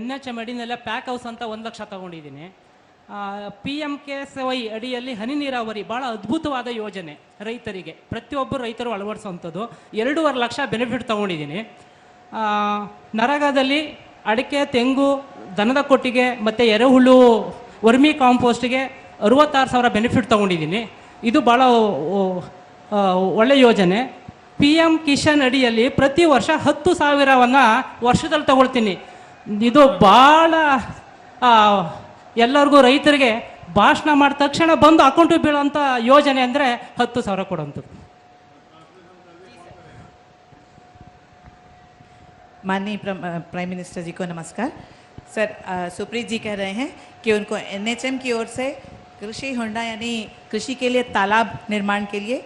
NHM ಅಡಿನಲ್ಲೇ pack house ಅಂತ 1 ಲಕ್ಷ ತಗೊಂಡಿದ್ದೀನಿ. PMKSY ಅಡಿಯಲ್ಲಿ ಹನಿ ನೀರಾವರಿ ಭಾಳ ಅದ್ಭುತವಾದ ಯೋಜನೆ, ರೈತರಿಗೆ ಪ್ರತಿಯೊಬ್ಬರು ರೈತರು ಅಳವಡಿಸುವಂಥದ್ದು. 2.5 ಲಕ್ಷ ಬೆನಿಫಿಟ್ ತೊಗೊಂಡಿದ್ದೀನಿ. ನರೇಗಾದಲ್ಲಿ ಅಡಿಕೆ, ತೆಂಗು, ದನದ ಕೊಟ್ಟಿಗೆ ಮತ್ತು ಎರೆಹುಳು, ವರ್ಮಿ ಕಾಂಪೋಸ್ಟ್ಗೆ 66,000 ಬೆನಿಫಿಟ್ ತೊಗೊಂಡಿದ್ದೀನಿ. ಇದು ಭಾಳ ಒಳ್ಳೆಯ ಯೋಜನೆ. PM ಕಿಸಾನ್ ಅಡಿಯಲ್ಲಿ ಪ್ರತಿ ವರ್ಷ 10,000ವನ್ನು ವರ್ಷದಲ್ಲಿ ತಗೊಳ್ತೀನಿ. ಇದು ಭಾಳ ಎಲ್ಲರಿಗೂ ರೈತರಿಗೆ ಭಾಷಣ ಮಾಡಿದ ತಕ್ಷಣ ಬಂದು ಅಕೌಂಟಿಗೆ ಬೀಳೋಂಥ ಯೋಜನೆ ಅಂದರೆ 10,000 ಕೊಡೋಂಥದ್ದು. माननीय प्राइम मिनिस्टर जी को नमस्कार। सर, सुप्रीत जी कह रहे हैं कि उनको NHM की ओर से कृषि होंडा यानी कृषि के लिए तालाब निर्माण के लिए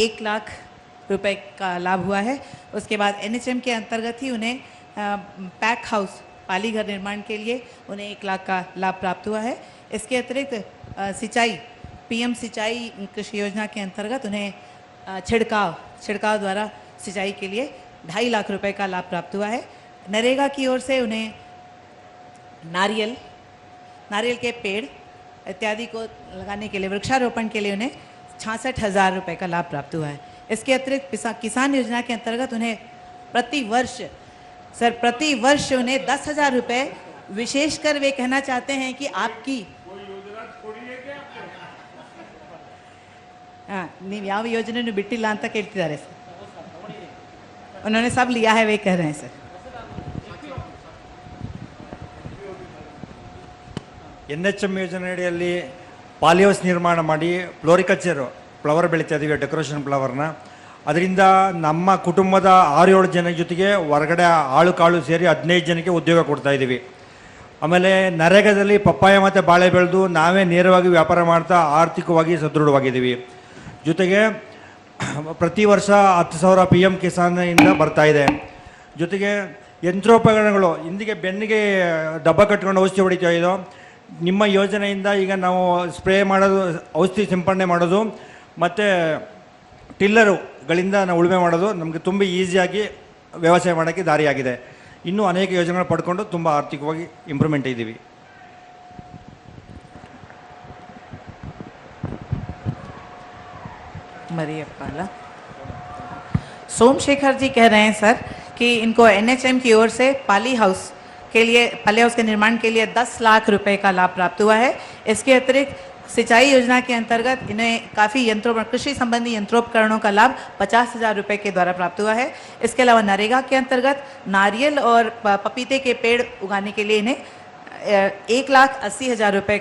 1 लाख रुपए का लाभ हुआ है। उसके बाद NHM के अंतर्गत ही उन्हें पैक हाउस पाली घर निर्माण के लिए उन्हें 1 लाख का लाभ प्राप्त हुआ है। इसके अतिरिक्त सिंचाई, PM सिंचाई कृषि योजना के अंतर्गत उन्हें छिड़काव द्वारा सिंचाई के लिए 2.5 लाख रुपए का लाभ प्राप्त हुआ है। नरेगा की ओर से उन्हें नारियल के पेड़ इत्यादि को लगाने के लिए, वृक्षारोपण के लिए उन्हें 66,000 रुपये का लाभ प्राप्त हुआ है। इसके अतिरिक्त किसान योजना के अंतर्गत उन्हें प्रति वर्ष उन्हें 10,000 रुपये, विशेषकर वे कहना चाहते हैं कि आपकी ನೀವು ಯಾವ ಯೋಜನೆಯನ್ನು ಬಿಟ್ಟಿಲ್ಲ ಅಂತ ಕೇಳ್ತಿದ್ದಾರೆ ಸರ್. उन्होंने सब लिया है, वे कह रहे हैं सर. NHM ಯೋಜನೆ ಅಡಿಯಲ್ಲಿ ಪಾಲಿ ಹೌಸ್ ನಿರ್ಮಾಣ ಮಾಡಿ ಫ್ಲೋರಿಕಲ್ಚರ್ ಫ್ಲವರ್ ಬೆಳೀತಾ ಇದ್ದೀವಿ, ಡೆಕೋರೇಷನ್ ಫ್ಲವರ್ನ. ಅದರಿಂದ ನಮ್ಮ ಕುಟುಂಬದ 6-7 ಜನ ಜೊತೆಗೆ ಹೊರಗಡೆ ಆಳು ಕಾಳು ಸೇರಿ 15 ಜನಕ್ಕೆ ಉದ್ಯೋಗ ಕೊಡ್ತಾ ಇದ್ದೀವಿ. ಆಮೇಲೆ ನರೇಗಾದಲ್ಲಿ ಪಪ್ಪಾಯ ಮತ್ತು ಬಾಳೆ ಬೆಳೆದು ನಾವೇ ನೇರವಾಗಿ ವ್ಯಾಪಾರ ಮಾಡ್ತಾ ಆರ್ಥಿಕವಾಗಿ ಸದೃಢವಾಗಿದ್ದೀವಿ. ಜೊತೆಗೆ ಪ್ರತಿ ವರ್ಷ 10,000 PM ಕಿಸಾನಿಂದ ಬರ್ತಾ ಇದೆ. ಜೊತೆಗೆ ಯಂತ್ರೋಪಕರಣಗಳು, ಇಂದಿಗೆ ಬೆನ್ನಿಗೆ ಡಬ್ಬ ಕಟ್ಕೊಂಡು ಔಷಧಿ ಹೊಡಿತಾ ಇದ್ದೋ, ನಿಮ್ಮ ಯೋಜನೆಯಿಂದ ಈಗ ನಾವು ಸ್ಪ್ರೇ ಮಾಡೋದು, ಔಷಧಿ ಸಿಂಪಡಣೆ ಮಾಡೋದು ಮತ್ತು ಟಿಲ್ಲರುಗಳಿಂದ ನಾವು ಉಳುಮೆ ಮಾಡೋದು ನಮಗೆ ತುಂಬ ಈಸಿಯಾಗಿ ವ್ಯವಸಾಯ ಮಾಡೋಕ್ಕೆ ದಾರಿಯಾಗಿದೆ. ಇನ್ನೂ ಅನೇಕ ಯೋಜನೆಗಳು ಪಡ್ಕೊಂಡು ತುಂಬ ಆರ್ಥಿಕವಾಗಿ ಇಂಪ್ರೂವ್ಮೆಂಟ್ ಇದ್ದೀವಿ. मरियप्पाला सोमशेखर जी कह रहे हैं सर कि इनको NHM की ओर से पाली हाउस के निर्माण के लिए 10 लाख रुपए का लाभ प्राप्त हुआ है। इसके अतिरिक्त सिंचाई योजना के अंतर्गत इन्हें काफ़ी कृषि संबंधी यंत्रोपकरणों का लाभ 50,000 रुपये के द्वारा प्राप्त हुआ है। इसके अलावा नरेगा के अंतर्गत नारियल और पपीते के पेड़ उगाने के लिए इन्हें 1,80,000 रुपये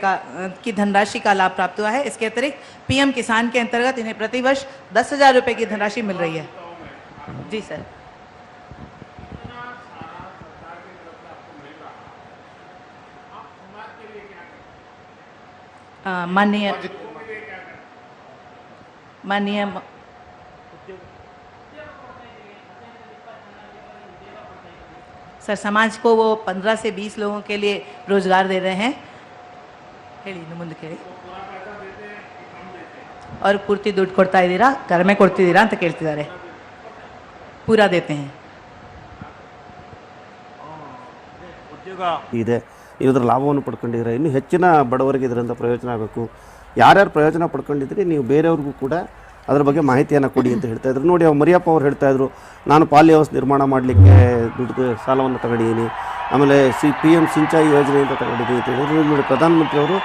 की धनराशि का लाभ प्राप्त हुआ है। इसके अतिरिक्त PM किसान के अंतर्गत इन्हें प्रतिवर्ष 10,000 रुपये की धनराशि मिल रही है। जी सर। माननीय सर, समाज को वो 15 से 20 लोगों के लिए रोजगार दे रहे हैं और पूर्ति ದುಡ್ಡು ಕೊಡ್ತಾ ಇದ್ದೀರಾ, ಕಡಿಮೆ ಕೊಡ್ತಿದ್ದೀರಾ ಅಂತ ಕೇಳ್ತಿದ್ದಾರೆ. ಪೂರಾ ದೇತೆ हैं. ಉದ್ಯೋಗ ಇದೆ, ಇದರ ಲಾಭವನ್ನು ಪಡ್ಕೊಂಡಿದ್ರೆ ಇನ್ನೂ ಹೆಚ್ಚಿನ ಬಡವರಿಗೆ ಇದರಿಂದ ಪ್ರಯೋಜನ ಆಗಬೇಕು. ಯಾರ್ಯಾರು ಪ್ರಯೋಜನ ಪಡ್ಕೊಂಡಿದ್ರಿ ನೀವು ಬೇರೆಯವ್ರಿಗೂ ಕೂಡ ಅದ್ರ ಬಗ್ಗೆ ಮಾಹಿತಿಯನ್ನು ಕೊಡಿ ಅಂತ ಹೇಳ್ತಾಯಿದ್ರು. ನೋಡಿ, ಮರಿಯಪ್ಪ ಅವ್ರು ಹೇಳ್ತಾಯಿದ್ರು, ನಾನು ಪಾಲಿ ಹೌಸ್ ನಿರ್ಮಾಣ ಮಾಡಲಿಕ್ಕೆ ದುಡ್ಡು ಸಾಲವನ್ನು ತಗೊಂಡಿದ್ದೀನಿ, ಆಮೇಲೆ PM ಸಿಂಚಾಯಿ ಯೋಜನೆಯಿಂದ ತಗೊಂಡಿದ್ದೀನಿ ಅಂತ ಹೇಳಿದ್ರು. ನೋಡಿ, ಪ್ರಧಾನಮಂತ್ರಿಯವರು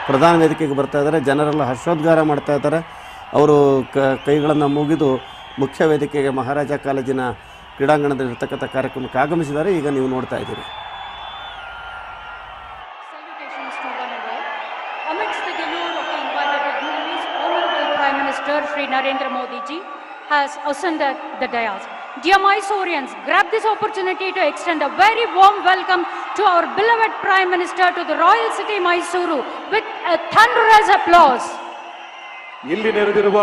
ಪ್ರಧಾನ ವೇದಿಕೆಗೆ ಬರ್ತಾ ಇದ್ದಾರೆ, ಜನರೆಲ್ಲ ಹರ್ಷೋದ್ಗಾರ ಮಾಡ್ತಾ ಇದ್ದಾರೆ. ಅವರು ಕೈಗಳನ್ನು ಮುಗಿದು ಮುಖ್ಯ ವೇದಿಕೆಗೆ ಮಹಾರಾಜ ಕಾಲೇಜಿನ ಕ್ರೀಡಾಂಗಣದಲ್ಲಿರ್ತಕ್ಕಂಥ ಕಾರ್ಯಕ್ರಮಕ್ಕೆ ಆಗಮಿಸಿದ್ದಾರೆ. ಈಗ ನೀವು ನೋಡ್ತಾ ಇದ್ದೀರಿ. Shri Narendra Modi ji has ascended the dais. Dear Mysoreans, grab this opportunity to extend a very warm welcome to our beloved Prime Minister to the Royal City Mysuru with a thunderous applause. ಇಲ್ಲಿ ನೆರೆದಿರುವ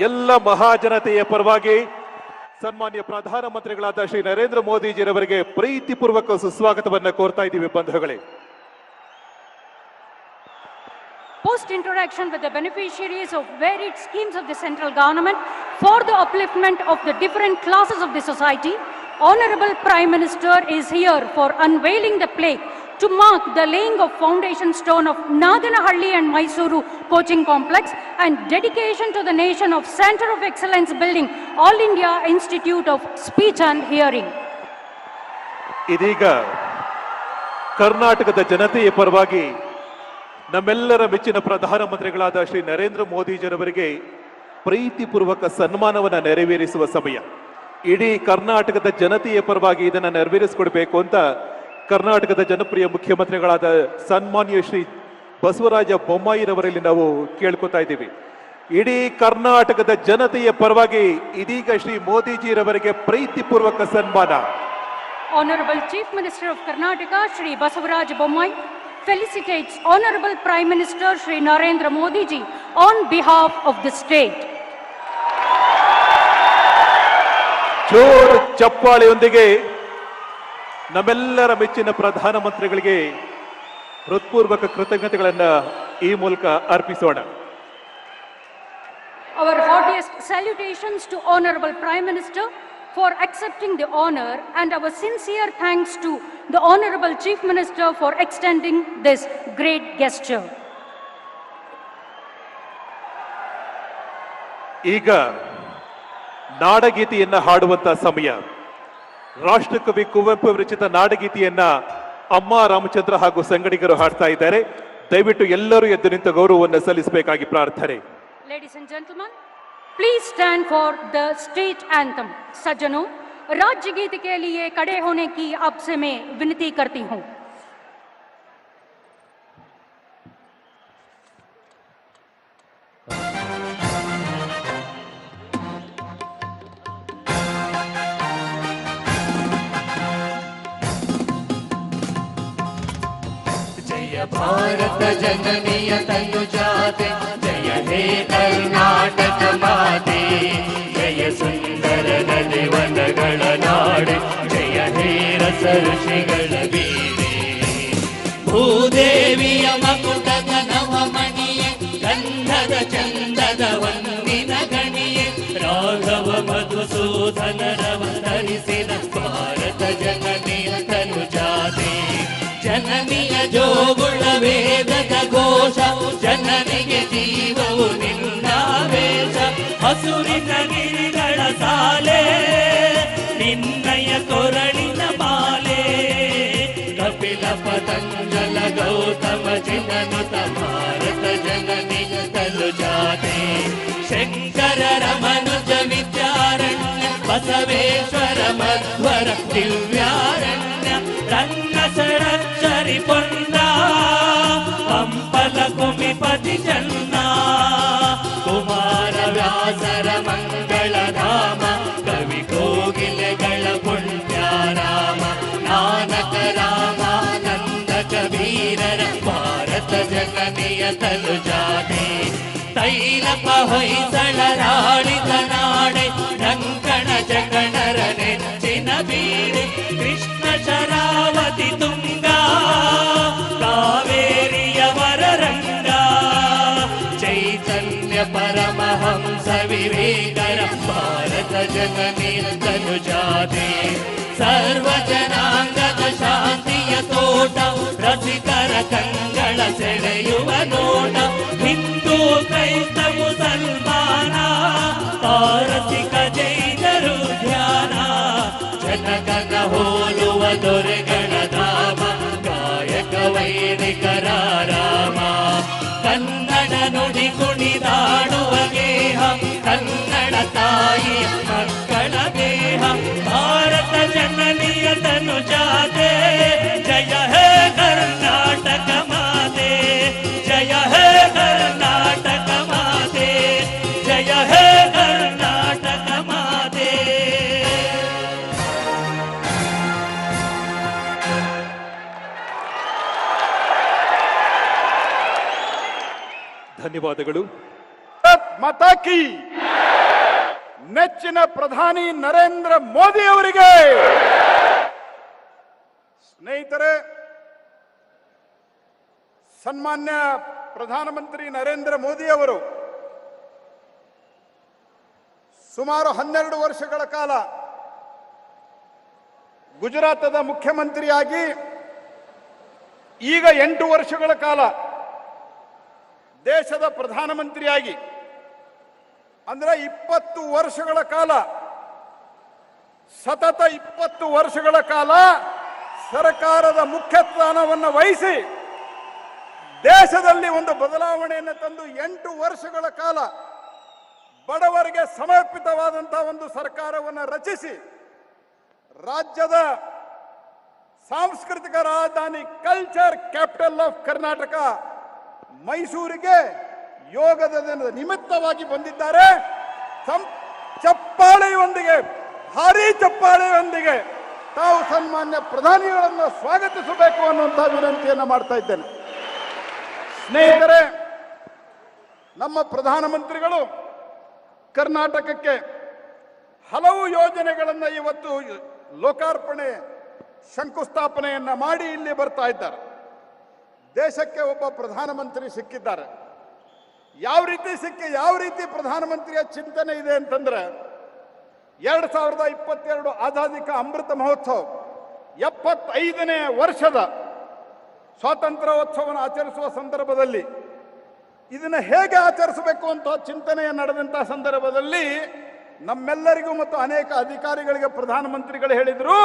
ಎಲ್ಲ ಮಹಾಜನತೆಯ ಪರವಾಗಿ ಸನ್ಮಾನ್ಯ ಪ್ರಧಾನಮಂತ್ರಿಗಳಾದ ಶ್ರೀ ನರೇಂದ್ರ ಮೋದಿಜಿರವರಿಗೆ ಪ್ರೀತಿಪೂರ್ವಕ ಸುಸ್ವಾಗತವನ್ನು ಕೋರ್ತಾ ಇದ್ದೀವಿ ಬಂಧುಗಳೇ. Post-interaction with the beneficiaries of varied schemes of the central government for the upliftment of the different classes of the society, Honorable Prime Minister is here for unveiling the plaque to mark the laying of foundation stone of Nadanahalli and Mysuru coaching complex and dedication to the nation of Center of Excellence building, All India Institute of Speech and Hearing. ಇದೀಗ ಕರ್ನಾಟಕದ ಜನತೆಯ ಪರವಾಗಿ ನಮ್ಮೆಲ್ಲರ ಮೆಚ್ಚಿನ ಪ್ರಧಾನಮಂತ್ರಿಗಳಾದ ಶ್ರೀ ನರೇಂದ್ರ ಮೋದಿಜಿಯವರಿಗೆ ಪ್ರೀತಿಪೂರ್ವಕ ಸನ್ಮಾನವನ್ನು ನೆರವೇರಿಸುವ ಸಮಯ. ಇಡೀ ಕರ್ನಾಟಕದ ಜನತೆಯ ಪರವಾಗಿ ಇದನ್ನು ನೆರವೇರಿಸಿಕೊಡ್ಬೇಕು ಅಂತ ಕರ್ನಾಟಕದ ಜನಪ್ರಿಯ ಮುಖ್ಯಮಂತ್ರಿಗಳಾದ ಸನ್ಮಾನ್ಯ ಶ್ರೀ ಬಸವರಾಜ ಬೊಮ್ಮಾಯಿರವರಲ್ಲಿ ನಾವು ಕೇಳ್ಕೊತಾ ಇದ್ದೀವಿ. ಇಡೀ ಕರ್ನಾಟಕದ ಜನತೆಯ ಪರವಾಗಿ ಇದೀಗ ಶ್ರೀ ಮೋದಿಜಿರವರಿಗೆ ಪ್ರೀತಿಪೂರ್ವಕ ಸನ್ಮಾನ. Honorable Chief Minister of Karnataka, Shri Basavaraj Bommai, felicitates Honorable Prime Minister Shri Narendra Modi ji on behalf of the state. ಜೋರು ಚಪ್ಪಾಳೆಯೊಂದಿಗೆ ನಮ್ಮೆಲ್ಲರ ಮೆಚ್ಚಿನ ಪ್ರಧಾನಮಂತ್ರಿಗಳಿಗೆ ಹೃತ್ಪೂರ್ವಕ ಕೃತಜ್ಞತೆಗಳನ್ನು ಈ ಮೂಲಕ ಅರ್ಪಿಸೋಣ. Our heartiest salutations to Honorable Prime Minister for accepting the honor, and our sincere thanks to the Honorable Chief Minister for extending this great gesture. ಈಗ ನಾಡಗೀತೆಯನ್ನ ಹಾಡುವಂತ ಸಮಯ. ರಾಷ್ಟ್ರಕವಿ ಕುವೆಂಪು ವಿರಚಿತ ನಾಡಗೀತೆಯನ್ನ ಅಮ್ಮ ರಾಮಚಂದ್ರ ಹಾಗೂ ಸಂಗಡಿಗರು ಹಾಡ್ತಾ ಇದ್ದಾರೆ. ದಯವಿಟ್ಟು ಎಲ್ಲರೂ ಎದ್ದು ನಿಂತ ಗೌರವವನ್ನು ಸಲ್ಲಿಸಬೇಕಾಗಿ ಪ್ರಾರ್ಥನೆ. Ladies and gentlemen, please stand for the state anthem. सज्जनों, राज्य गीत के लिए खड़े होने की आपसे मैं विनती करती हूँ. जय भारत जननीय तनुजाते, जय हे कर्नाटक माते, जय सुंदर नदिवनಗಳ ನಾಡೆ, ಜಯ ಹೇ ರಸ ಋಷಿಗಳ ಬೀಡೆ. ಭೂದೇವಿಯ ಮಕುಟದ ನವಮಣಿಯೇ, ಗಂಧದ ಚಂದದ ವಂದಿನ ಗಣಿಯೇ, ರಾಘವ ಮಧುಸೂದನರವ ಧರಿಸಿದ ಭಾರತ ಜನನಿಯ ತನುಜಾತೆ. ಜನನಿಯ ಜೋಗುಳ ವೇದದ ಘೋಷ, ಜನನಿಗೆ ಜೀವವು ನಿನ್ನಾವೇಶ. ಹಸುರಿನ ಗಿರಿಗಳ ಸಾಲೆ, ನಿನ್ನಯ ಕೊರಳಿನ ಮಾಲೆ. ಕಪಿಲ ಪತಂಜಲ ಗೌತಮ ಚಿನ್ನನುತ ಭಾರತ ಜನನಿಯ ತನುಜಾತೆ. ಶಂಕರರ ಮನುಜ ವಿದ್ಯಾರಣ್ಯ, ಬಸವೇಶ್ವರ ಮಧ್ವರ ದಿವ್ಯಾರಣ್ಯ. ರನ್ನ ಸರಚ್ಚರಿ ಪೊನ್ನ, ಪಂಪಲ ಕುಮಿಪತಿ ಚನ್ನ. ಕುಮಾರ ವ್ಯಾಸರ ಮಂಗಳ ಧಾಮ, ಕವಿ ಕೋಗಿಲೆಗಳ ಪುಣ್ಯಾರಾಮ. ನಾನಕ ರಾಮಾನಂದ ಕಬೀರರ ಭಾರತ ಜನನಿಯ ತನುಜಾತೆ. ತೈಲಪ ಹೊಯ್ಸಳರಾಳಿದ ನಾಡೆ, ರಂಗಣ ಜಗಣರ ನೆಚ್ಚಿನ ಬೀಡೆ. ಕೃಷ್ಣ ಶರಾವತಿ ತುಂಗ, ಕಾವೇರಿಯವರ ರಂಗ. ಚೈತನ್ಯ ಪರಮಹಂಸ ವಿವೇಕರ ಭಾರತ ಜನನಿಯ ತನುಜಾತೆ. ಸರ್ವ ಜನಾಂಗದ ಶಾಂತಿಯ ತೋಟ, ರಸಿಕರ ಕಂಗಳ ಸೆಳೆಯುವ ನೋಟ. ಹಿಂದೂ ಕ್ರೈಸ್ತ ಮುಸಲ್ಮಾನ, ಪಾರಸಿಕ ಜೈನರು ಧ್ಯಾನ. ಜನಕನ ಹೋಲುವ ದೊರೆಗಳ ಧಾಮ, ಗಾಯಕ ವೈದಿಕರ ರಾಮ. ಕನ್ನಡ ನುಡಿ ಕುಣಿದಾಡುವ ಗೇಹ, ಕನ್ನಡ ತಾಯಿಯ ಮಕ್ಕಳ ದೇಹ. ಭಾರತ ಜನನಿಯ ತನುಜಾತೆ, ಜಯ ಹೇ ಕರ್ನಾಟಕ ಮಾತೆ, ಜಯ ಹೇ ಕರ್ನಾಟಕ ಮಾತೆ, ಜಯ ಹೇ ಕರ್ನಾಟಕ ಮಾತೆ. ಧನ್ಯವಾದಗಳು. ಮಾತಾ ಕಿ. ನೆಚ್ಚಿನ ಪ್ರಧಾನಿ ನರೇಂದ್ರ ಮೋದಿ ಅವರಿಗೆ. ಸ್ನೇಹಿತರೆ, ಸನ್ಮಾನ್ಯ ಪ್ರಧಾನಮಂತ್ರಿ ನರೇಂದ್ರ ಮೋದಿ ಅವರು ಸುಮಾರು 12 ವರ್ಷಗಳ ಕಾಲ ಗುಜರಾತದ ಮುಖ್ಯಮಂತ್ರಿಯಾಗಿ ಈಗ 8 ವರ್ಷಗಳ ಕಾಲ ದೇಶದ ಪ್ರಧಾನಮಂತ್ರಿಯಾಗಿ ಅಂದ್ರೆ 20 ವರ್ಷಗಳ ಕಾಲ ಸತತ 20 ವರ್ಷಗಳ ಕಾಲ ಸರ್ಕಾರದ ಮುಖ್ಯ ಸ್ಥಾನವನ್ನು ವಹಿಸಿ ದೇಶದಲ್ಲಿ ಒಂದು ಬದಲಾವಣೆಯನ್ನು ತಂದು 8 ವರ್ಷಗಳ ಕಾಲ ಬಡವರಿಗೆ ಸಮರ್ಪಿತವಾದಂತಹ ಒಂದು ಸರ್ಕಾರವನ್ನು ರಚಿಸಿ ರಾಜ್ಯದ ಸಾಂಸ್ಕೃತಿಕ ರಾಜಧಾನಿ ಕಲ್ಚರ್ ಕ್ಯಾಪಿಟಲ್ ಆಫ್ ಕರ್ನಾಟಕ ಮೈಸೂರಿಗೆ ಯೋಗದ ದಿನದ ನಿಮಿತ್ತವಾಗಿ ಬಂದಿದ್ದಾರೆ. ಚಪ್ಪಾಳೆಯೊಂದಿಗೆ ಭಾರೀ ಚಪ್ಪಾಳೆಯೊಂದಿಗೆ ತಾವು ಸನ್ಮಾನ್ಯ ಪ್ರಧಾನಿಗಳನ್ನು ಸ್ವಾಗತಿಸಬೇಕು ಅನ್ನುವಂಥ ವಿನಂತಿಯನ್ನು ಮಾಡ್ತಾ ಇದ್ದೇನೆ. ಸ್ನೇಹಿತರೆ, ನಮ್ಮ ಪ್ರಧಾನಮಂತ್ರಿಗಳು ಕರ್ನಾಟಕಕ್ಕೆ ಹಲವು ಯೋಜನೆಗಳನ್ನು ಇವತ್ತು ಲೋಕಾರ್ಪಣೆ ಶಂಕುಸ್ಥಾಪನೆಯನ್ನ ಮಾಡಿ ಇಲ್ಲಿ ಬರ್ತಾ ಇದ್ದಾರೆ. ದೇಶಕ್ಕೆ ಒಬ್ಬ ಪ್ರಧಾನಮಂತ್ರಿ ಸಿಕ್ಕಿದ್ದಾರೆ. ಯಾವ ರೀತಿ ಪ್ರಧಾನಮಂತ್ರಿಯ ಚಿಂತನೆ ಇದೆ ಅಂತಂದ್ರೆ 2022 ಆಜಾದಿ ಕಾ ಅಮೃತ ಮಹೋತ್ಸವ 75ನೇ ವರ್ಷದ ಸ್ವಾತಂತ್ರ್ಯೋತ್ಸವವನ್ನು ಆಚರಿಸುವ ಸಂದರ್ಭದಲ್ಲಿ ಇದನ್ನು ಹೇಗೆ ಆಚರಿಸಬೇಕು ಅಂತ ಚಿಂತನೆಯ ನಡೆದಂತಹ ಸಂದರ್ಭದಲ್ಲಿ ನಮ್ಮೆಲ್ಲರಿಗೂ ಮತ್ತು ಅನೇಕ ಅಧಿಕಾರಿಗಳಿಗೆ ಪ್ರಧಾನಮಂತ್ರಿಗಳು ಹೇಳಿದ್ರು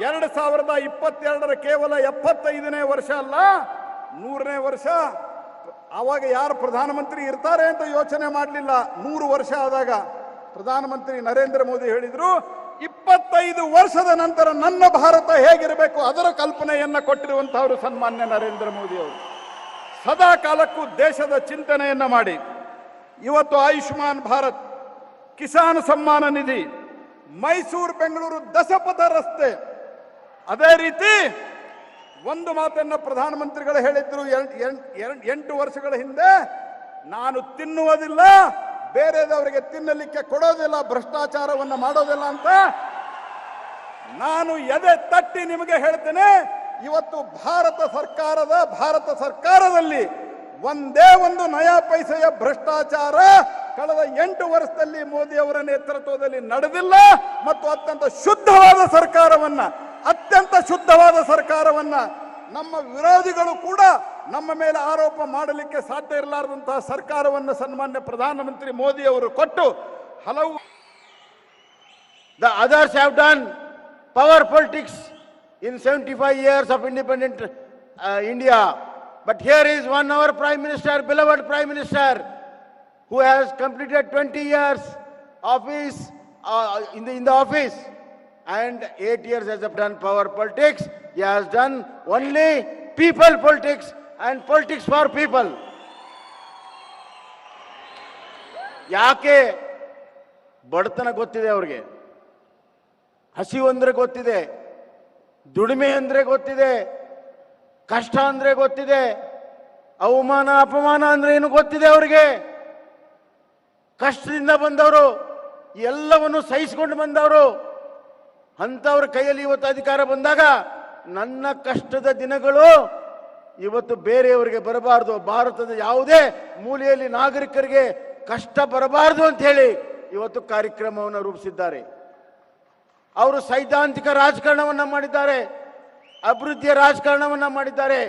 2022 ಕೇವಲ 75ನೇ ವರ್ಷ ಅಲ್ಲ 100ನೇ ವರ್ಷ. ಆವಾಗ ಯಾರು ಪ್ರಧಾನಮಂತ್ರಿ ಇರ್ತಾರೆ ಅಂತ ಯೋಚನೆ ಮಾಡಲಿಲ್ಲ. 100 ವರ್ಷ ಆದಾಗ ಪ್ರಧಾನಮಂತ್ರಿ ನರೇಂದ್ರ ಮೋದಿ ಹೇಳಿದ್ರು 25 ವರ್ಷದ ನಂತರ ನನ್ನ ಭಾರತ ಹೇಗಿರಬೇಕು ಅದರ ಕಲ್ಪನೆಯನ್ನ ಕೊಟ್ಟಿರುವಂತಹವರು ಸನ್ಮಾನ್ಯ ನರೇಂದ್ರ ಮೋದಿ ಅವರು. ಸದಾ ಕಾಲಕ್ಕೂ ದೇಶದ ಚಿಂತನೆಯನ್ನ ಮಾಡಿ ಇವತ್ತು ಆಯುಷ್ಮಾನ್ ಭಾರತ್, ಕಿಸಾನ್ ಸಮ್ಮಾನ ನಿಧಿ, ಮೈಸೂರು ಬೆಂಗಳೂರು ದಶಪಥ ರಸ್ತೆ, ಅದೇ ರೀತಿ ಒಂದು ಮಾತನ್ನ ಪ್ರಧಾನಮಂತ್ರಿಗಳು ಹೇಳಿದ್ರು 8 ವರ್ಷಗಳ ಹಿಂದೆ, ನಾನು ತಿನ್ನುವುದಿಲ್ಲ, ಬೇರೆದವರಿಗೆ ತಿನ್ನಲಿಕ್ಕೆ ಕೊಡೋದಿಲ್ಲ, ಭ್ರಷ್ಟಾಚಾರವನ್ನು ಮಾಡೋದಿಲ್ಲ ಅಂತ. ನಾನು ಎದೆ ತಟ್ಟಿ ನಿಮಗೆ ಹೇಳ್ತೇನೆ, ಇವತ್ತು ಭಾರತ ಸರ್ಕಾರದಲ್ಲಿ ಒಂದೇ ಒಂದು ನಯಾ ಪೈಸೆಯ ಭ್ರಷ್ಟಾಚಾರ ಕಳೆದ 8 ವರ್ಷದಲ್ಲಿ ಮೋದಿ ಅವರ ನೇತೃತ್ವದಲ್ಲಿ ನಡೆದಿಲ್ಲ. ಮತ್ತು ಅತ್ಯಂತ ಶುದ್ಧವಾದ ಸರ್ಕಾರವನ್ನ ನಮ್ಮ ವಿರೋಧಿಗಳು ಕೂಡ ನಮ್ಮ ಮೇಲೆ ಆರೋಪ ಮಾಡಲಿಕ್ಕೆ ಸಾಧ್ಯ ಇರಲಾರದಂತಹ ಸರ್ಕಾರವನ್ನು ಸನ್ಮಾನ್ಯ ಪ್ರಧಾನಮಂತ್ರಿ ಮೋದಿ ಅವರು ಕೊಟ್ಟು ಹಲವು. The others have done power politics in 75 years of independent India. But here is one our Prime Minister, beloved Prime Minister, who has completed 20 years office in the office, and 8 years has done power politics. He has done only people politics and politics for people. ಯಾಕೆ ಬಡತನ ಗೊತ್ತಿದೆ ಅವ್ರಿಗೆ, ಹಸಿವು ಅಂದ್ರೆ ಗೊತ್ತಿದೆ, ದುಡಿಮೆ ಅಂದ್ರೆ ಗೊತ್ತಿದೆ, ಕಷ್ಟ ಅಂದ್ರೆ ಗೊತ್ತಿದೆ, ಅವಮಾನ ಅಪಮಾನ ಅಂದ್ರೆ ಏನು ಗೊತ್ತಿದೆ ಅವ್ರಿಗೆ. ಕಷ್ಟದಿಂದ ಬಂದವರು, ಎಲ್ಲವನ್ನು ಸಹಿಸಿಕೊಂಡು ಬಂದವರು. ಅಂಥವ್ರ ಕೈಯಲ್ಲಿ ಇವತ್ತು ಅಧಿಕಾರ ಬಂದಾಗ ನನ್ನ ಕಷ್ಟದ ದಿನಗಳು ಇವತ್ತು ಬೇರೆಯವರಿಗೆ ಬರಬಾರದು, ಭಾರತದ ಯಾವುದೇ ಮೂಲೆಯಲ್ಲಿ ನಾಗರಿಕರಿಗೆ ಕಷ್ಟ ಬರಬಾರದು ಅಂತ ಹೇಳಿ ಇವತ್ತು ಕಾರ್ಯಕ್ರಮವನ್ನು ರೂಪಿಸಿದ್ದಾರೆ. ಅವರು ಸೈದ್ಧಾಂತಿಕ ರಾಜಕಾರಣವನ್ನ ಮಾಡಿದ್ದಾರೆ, ಅಭಿವೃದ್ಧಿಯ ರಾಜಕಾರಣವನ್ನ ಮಾಡಿದ್ದಾರೆ,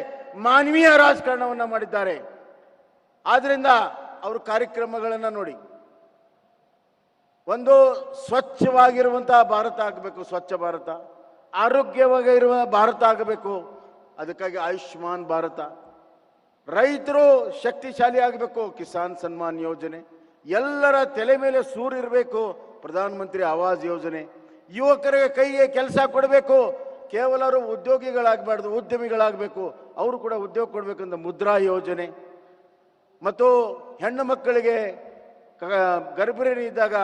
ಮಾನವೀಯ ರಾಜಕಾರಣವನ್ನ ಮಾಡಿದ್ದಾರೆ. ಆದ್ರಿಂದ ಅವರು ಕಾರ್ಯಕ್ರಮಗಳನ್ನು ನೋಡಿ, ಒಂದು ಸ್ವಚ್ಛವಾಗಿರುವಂತಹ ಭಾರತ ಆಗಬೇಕು, ಸ್ವಚ್ಛ ಭಾರತ, ಆರೋಗ್ಯವಾಗಿರುವ ಭಾರತ ಆಗಬೇಕು. ಅದಕ್ಕಾಗಿ ಆಯುಷ್ಮಾನ್ ಭಾರತ, ರೈತರು ಶಕ್ತಿಶಾಲಿ ಆಗಬೇಕು, ಕಿಸಾನ್ ಸನ್ಮಾನ್ ಯೋಜನೆ, ಎಲ್ಲರ ತಲೆ ಮೇಲೆ ಸೂರಿರಬೇಕು, ಪ್ರಧಾನಮಂತ್ರಿ ಆವಾಸ್ ಯೋಜನೆ, ಯುವಕರಿಗೆ ಕೈಗೆ ಕೆಲಸ ಕೊಡಬೇಕು, ಕೇವಲ ಅವರು ಉದ್ಯೋಗಿಗಳಾಗಬಾರ್ದು, ಉದ್ಯಮಿಗಳಾಗಬೇಕು, ಅವರು ಕೂಡ ಉದ್ಯೋಗ ಕೊಡಬೇಕಂತ ಮುದ್ರಾ ಯೋಜನೆ, ಮತ್ತು ಹೆಣ್ಣು ಮಕ್ಕಳಿಗೆ ಗರ್ಭಿಣಿ ಇದ್ದಾಗ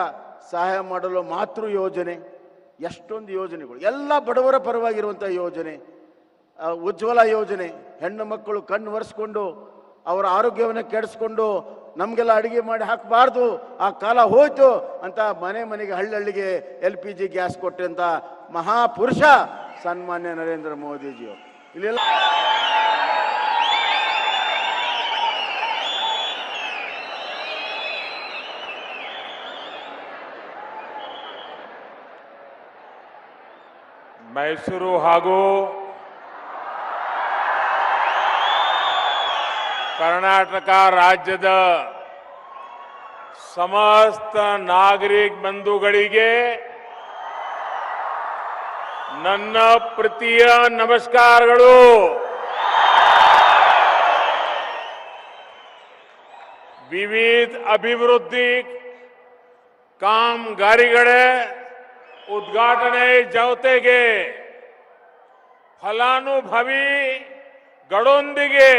ಸಹಾಯ ಮಾಡಲು ಮಾತೃ ಯೋಜನೆ, ಎಷ್ಟೊಂದು ಯೋಜನೆಗಳು, ಎಲ್ಲ ಬಡವರ ಪರವಾಗಿರುವಂಥ ಯೋಜನೆ. ಉಜ್ವಲ ಯೋಜನೆ, ಹೆಣ್ಣು ಮಕ್ಕಳು ಕಣ್ಣು ಒರೆಸ್ಕೊಂಡು ಅವರ ಆರೋಗ್ಯವನ್ನು ಕೆಡಿಸ್ಕೊಂಡು ನಮಗೆಲ್ಲ ಅಡುಗೆ ಮಾಡಿ ಹಾಕಬಾರ್ದು, ಆ ಕಾಲ ಹೋಯ್ತು ಅಂತ ಮನೆಗೆ ಹಳ್ಳಿಗೆ LPG ಗ್ಯಾಸ್ ಕೊಟ್ಟಂತ ಮಹಾಪುರುಷ ಸನ್ಮಾನ್ಯ ನರೇಂದ್ರ ಮೋದಿಜಿಯವರು. ಇಲ್ಲೆಲ್ಲ ಮೈಸೂರು ಹಾಗೂ ಕರ್ನಾಟಕ ರಾಜ್ಯದ ಸಮಸ್ತ ನಾಗರಿಕ ಬಂಧುಗಳಿಗೆ ನನ್ನ ಪ್ರೀತಿಯ ನಮಸ್ಕಾರಗಳು. ವಿವಿಧ ಅಭಿವೃದ್ಧಿ ಕಾಮಗಾರಿಗಳ ಉದ್ಘಾಟನೆ ಜೊತೆಗೆ ಫಲಾನುಭವಿಗಳೊಂದಿಗೆ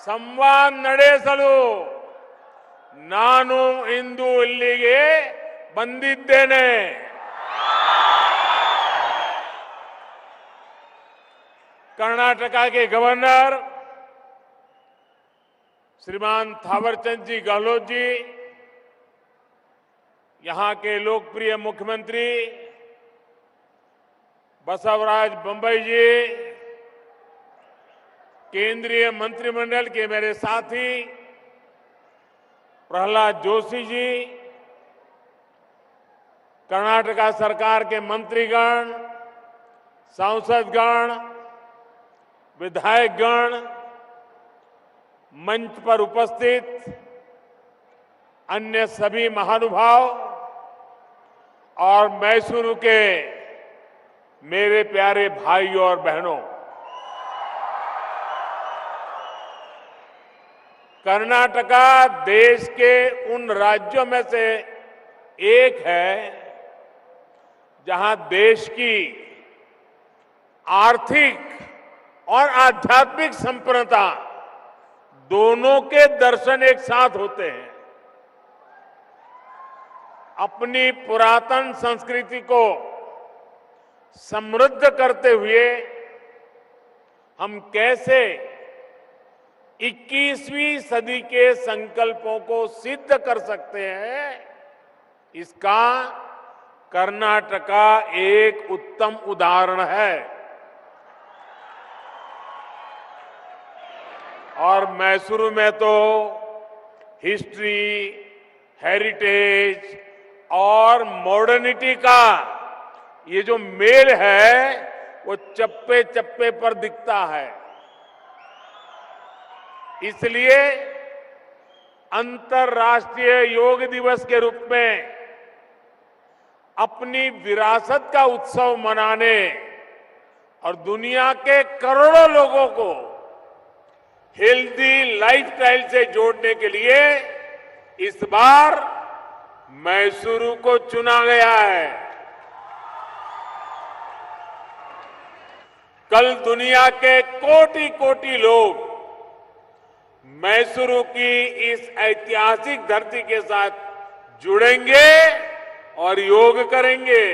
ಸಂವಾದ ನಡೆಸಲು ನಾನು ಇಂದು ಇಲ್ಲಿಗೆ ಬಂದಿದ್ದೇನೆ. कर्नाटका के गवर्नर श्रीमान थावरचंद जी गहलोत जी, यहां के लोकप्रिय मुख्यमंत्री बसवराज बम्बई जी, केंद्रीय मंत्रिमंडल के मेरे साथी प्रहलाद जोशी जी, कर्नाटका सरकार के मंत्रीगण, सांसदगण, विधायकगण, मंच पर उपस्थित अन्य सभी महानुभाव और मैसूरू के मेरे प्यारे भाइयों और बहनों, कर्नाटका देश के उन राज्यों में से एक है जहां देश की आर्थिक और आध्यात्मिक संपन्नता दोनों के दर्शन एक साथ होते हैं. अपनी पुरातन संस्कृति को समृद्ध करते हुए हम कैसे 21वीं सदी के संकल्पों को सिद्ध कर सकते हैं, इसका कर्नाटका एक उत्तम उदाहरण है. और मैसूरू में तो हिस्ट्री, हेरिटेज और मॉडर्निटी का ये जो मेल है वो चप्पे चप्पे पर दिखता है. इसलिए अंतर्राष्ट्रीय योग दिवस के रूप में अपनी विरासत का उत्सव मनाने और दुनिया के करोड़ों लोगों को हेल्दी लाइफस्टाइल से जोड़ने के लिए इस बार मैसूरू को चुना गया है. कल दुनिया के कोटि कोटि लोग मैसूरू की इस ऐतिहासिक धरती के साथ जुड़ेंगे और योग करेंगे.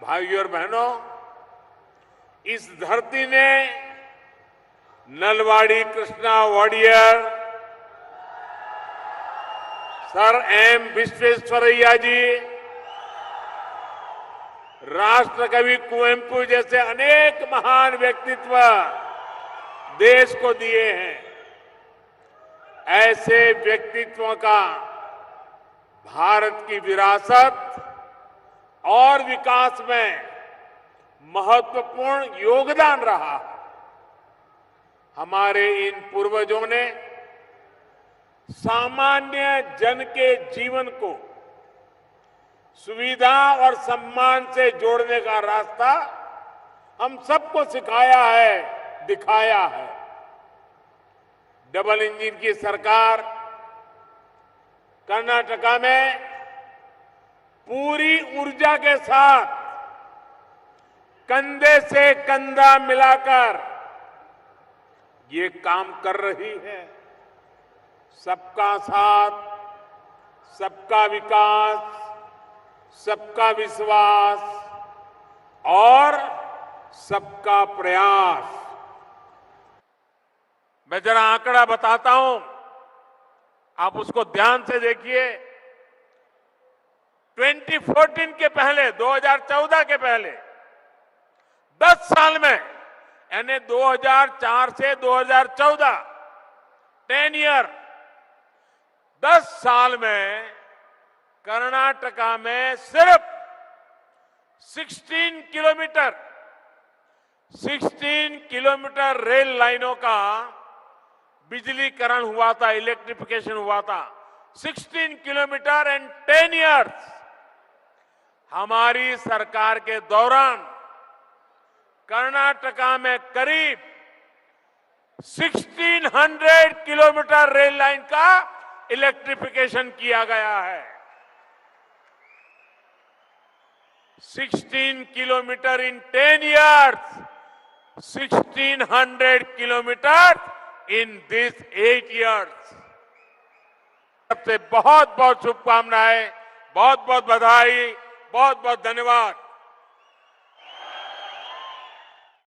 भाइयों और बहनों, इस धरती ने नलवाड़ी कृष्णा वाडियर, सर एम विश्वेश्वरैया जी, राष्ट्रकवि कुवेंपु जैसे अनेक महान व्यक्तित्व देश को दिए हैं. ऐसे व्यक्तित्वों का भारत की विरासत और विकास में महत्वपूर्ण योगदान रहा है. हमारे इन पूर्वजों ने सामान्य जन के जीवन को सुविधा और सम्मान से जोड़ने का रास्ता हम सबको सिखाया है, दिखाया है. डबल इंजन की सरकार कर्नाटका में पूरी ऊर्जा के साथ कंधे से कंधा मिलाकर ये काम कर रही है. सबका साथ, सबका विकास, सबका विश्वास और सबका प्रयास. मैं जरा आंकड़ा बताता हूं, आप उसको ध्यान से देखिए. 2014 के पहले, 2014 के पहले 10 साल में, यानी 2004 से 2014, 10 ईयर, 10 साल में कर्नाटका में सिर्फ 16 किलोमीटर रेल लाइनों का बिजलीकरण हुआ था, इलेक्ट्रिफिकेशन हुआ था। 16 किलोमीटर एंड 10 इयर्स हमारी सरकार के दौरान कर्नाटका में करीब 1600 किलोमीटर रेल लाइन का इलेक्ट्रिफिकेशन किया गया है। 16 kilometre in 10 years, 1600 kilometre in this 8 years. सबसे बहुत बहुत शुभकामनाएं, बहुत बहुत बधाई, बहुत बहुत धन्यवाद।